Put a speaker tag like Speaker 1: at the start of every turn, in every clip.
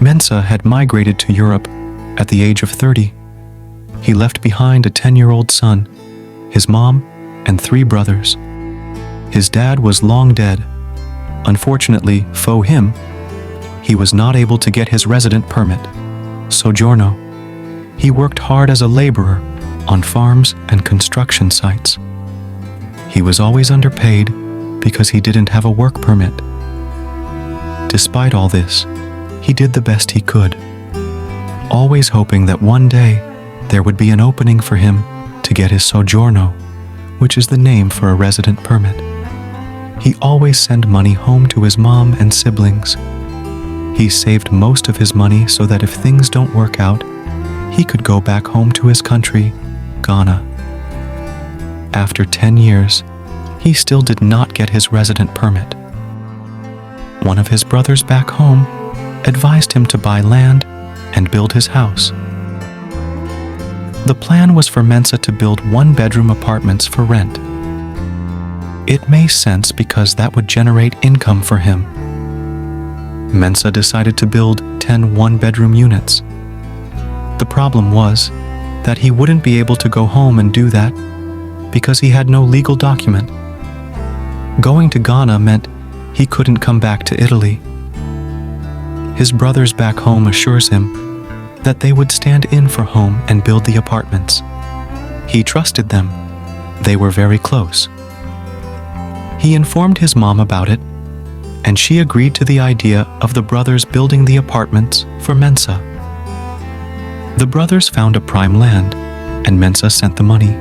Speaker 1: Mensah had migrated to Europe at the age of 30. He left behind a 10-year-old son, his mom, and 3 brothers. His dad was long dead. Unfortunately, for him, he was not able to get his resident permit, soggiorno. He worked hard as a laborer on farms and construction sites. He was always underpaid because he didn't have a work permit. Despite all this, he did the best he could, always hoping that one day there would be an opening for him to get his soggiorno, which is the name for a resident permit. He always sent money home to his mom and siblings. He saved most of his money so that if things don't work out, he could go back home to his country, Ghana. After 10 years, he still did not get his resident permit. One of his brothers back home advised him to buy land and build his house. The plan was for Mensah to build 1-bedroom apartments for rent. It made sense because that would generate income for him. Mensah decided to build 10 one-bedroom units. The problem was that he wouldn't be able to go home and do that because he had no legal document. Going to Ghana meant he couldn't come back to Italy. His brothers back home assures him that they would stand in for home and build the apartments. He trusted them. They were very close. He informed his mom about it, and she agreed to the idea of the brothers building the apartments for Mensah. The brothers found a prime land, and Mensah sent the money.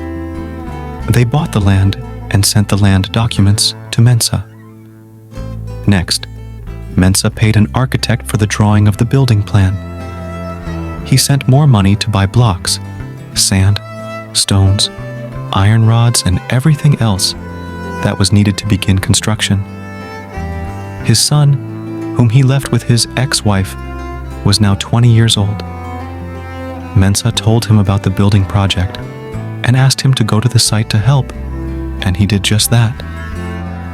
Speaker 1: They bought the land and sent the land documents to Mensah. Next, Mensah paid an architect for the drawing of the building plan. He sent more money to buy blocks, sand, stones, iron rods, and everything else that was needed to begin construction. His son, whom he left with his ex-wife, was now 20 years old. Mensah told him about the building project and asked him to go to the site to help, and he did just that.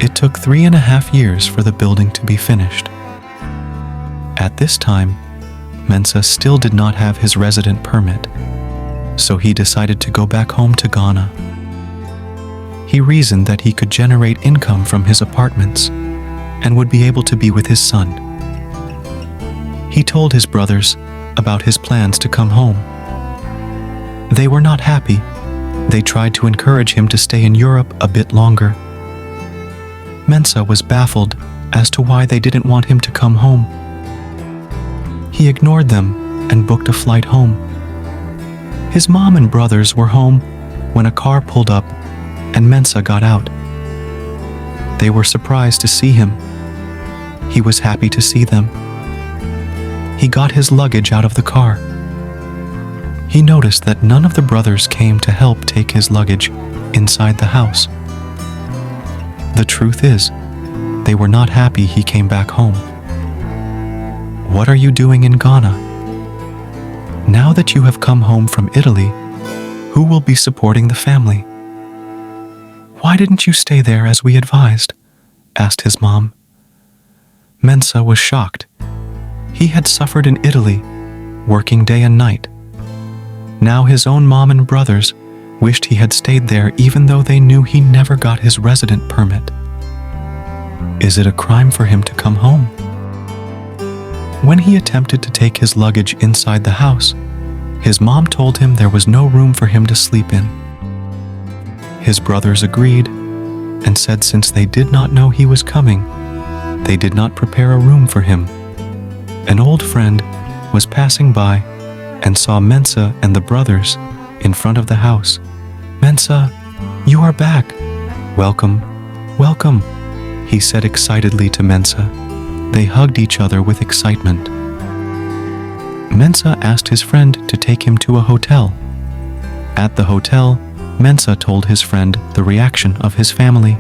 Speaker 1: It took 3.5 years for the building to be finished. At this time, Mensah still did not have his resident permit, so he decided to go back home to Ghana. He reasoned that he could generate income from his apartments and would be able to be with his son. He told his brothers about his plans to come home. They were not happy. They tried to encourage him to stay in Europe a bit longer. Mensah was baffled as to why they didn't want him to come home. He ignored them and booked a flight home. His mom and brothers were home when a car pulled up and Mensah got out. They were surprised to see him. He was happy to see them. He got his luggage out of the car. He noticed that none of the brothers came to help take his luggage inside the house. The truth is, they were not happy he came back home. What are you doing in Ghana? Now that you have come home from Italy, who will be supporting the family? Why didn't you stay there as we advised? Asked his mom. Mensah was shocked. He had suffered in Italy, working day and night. Now his own mom and brothers wished he had stayed there even though they knew he never got his resident permit. Is it a crime for him to come home? When he attempted to take his luggage inside the house, his mom told him there was no room for him to sleep in. His brothers agreed and said since they did not know he was coming, they did not prepare a room for him. An old friend was passing by and saw Mensah and the brothers in front of the house. "Mensah, you are back. Welcome, welcome," he said excitedly to Mensah. They hugged each other with excitement. Mensah asked his friend to take him to a hotel. At the hotel, Mensah told his friend the reaction of his family.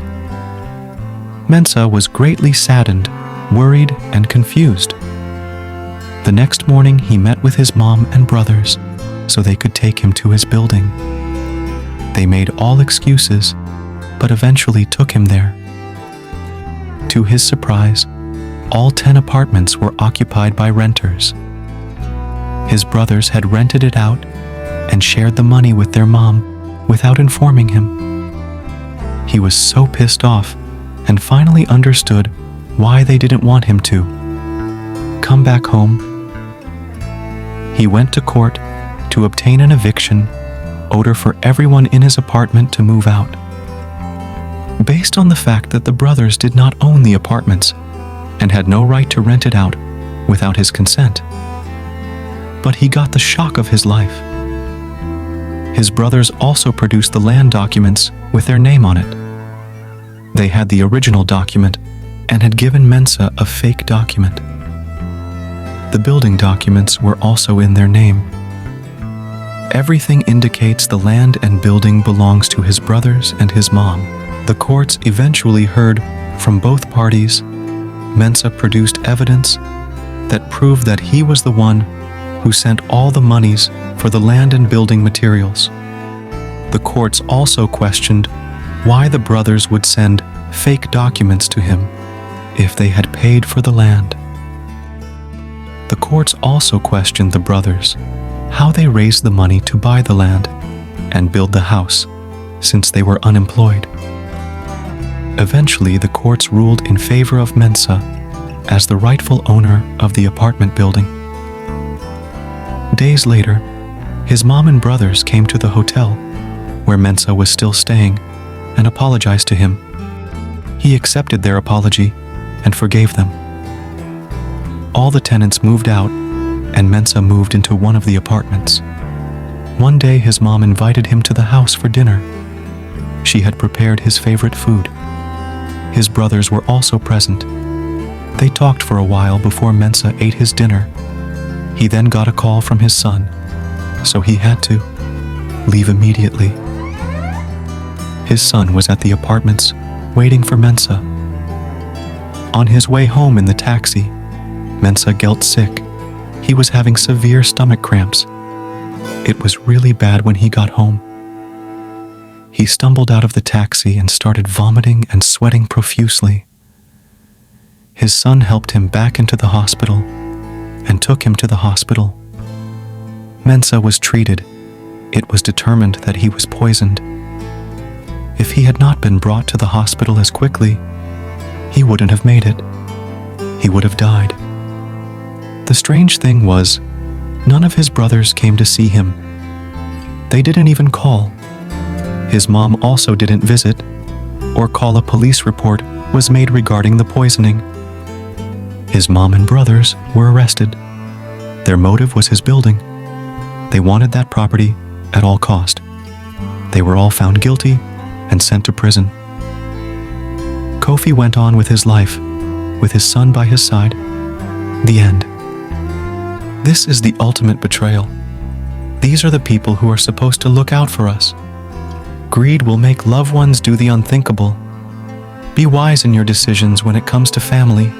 Speaker 1: Mensah was greatly saddened, worried, and confused. The next morning, he met with his mom and brothers so they could take him to his building. They made all excuses, but eventually took him there. To his surprise, all 10 apartments were occupied by renters. His brothers had rented it out and shared the money with their mom without informing him. He was so pissed off and finally understood why they didn't want him to come back home. He went to court to obtain an eviction order for everyone in his apartment to move out, based on the fact that the brothers did not own the apartments and had no right to rent it out without his consent. But he got the shock of his life. His brothers also produced the land documents with their name on it. They had the original document and had given Mensah a fake document. The building documents were also in their name. Everything indicates the land and building belongs to his brothers and his mom. The courts eventually heard from both parties. Mensah produced evidence that proved that he was the one who sent all the monies for the land and building materials. The courts also questioned why the brothers would send fake documents to him if they had paid for the land. The courts also questioned the brothers how they raised the money to buy the land and build the house, since they were unemployed. Eventually, the courts ruled in favor of Mensah as the rightful owner of the apartment building. Days later, his mom and brothers came to the hotel where Mensah was still staying and apologized to him. He accepted their apology and forgave them. All the tenants moved out, and Mensah moved into one of the apartments. One day, his mom invited him to the house for dinner. She had prepared his favorite food. His brothers were also present. They talked for a while before Mensah ate his dinner. He then got a call from his son, so he had to leave immediately. His son was at the apartments waiting for Mensah. On his way home in the taxi, Mensah got sick. He was having severe stomach cramps. It was really bad when he got home. He stumbled out of the taxi and started vomiting and sweating profusely. His son helped him back into the hospital and took him to the hospital. Mensah was treated. It was determined that he was poisoned. If he had not been brought to the hospital as quickly, he wouldn't have made it. He would have died. The strange thing was, none of his brothers came to see him. They didn't even call. His mom also didn't visit or call. A police report was made regarding the poisoning. His mom and brothers were arrested. Their motive was his building. They wanted that property at all cost. They were all found guilty and sent to prison. Kofi went on with his life, with his son by his side. The end. This is the ultimate betrayal. These are the people who are supposed to look out for us. Greed will make loved ones do the unthinkable. Be wise in your decisions when it comes to family.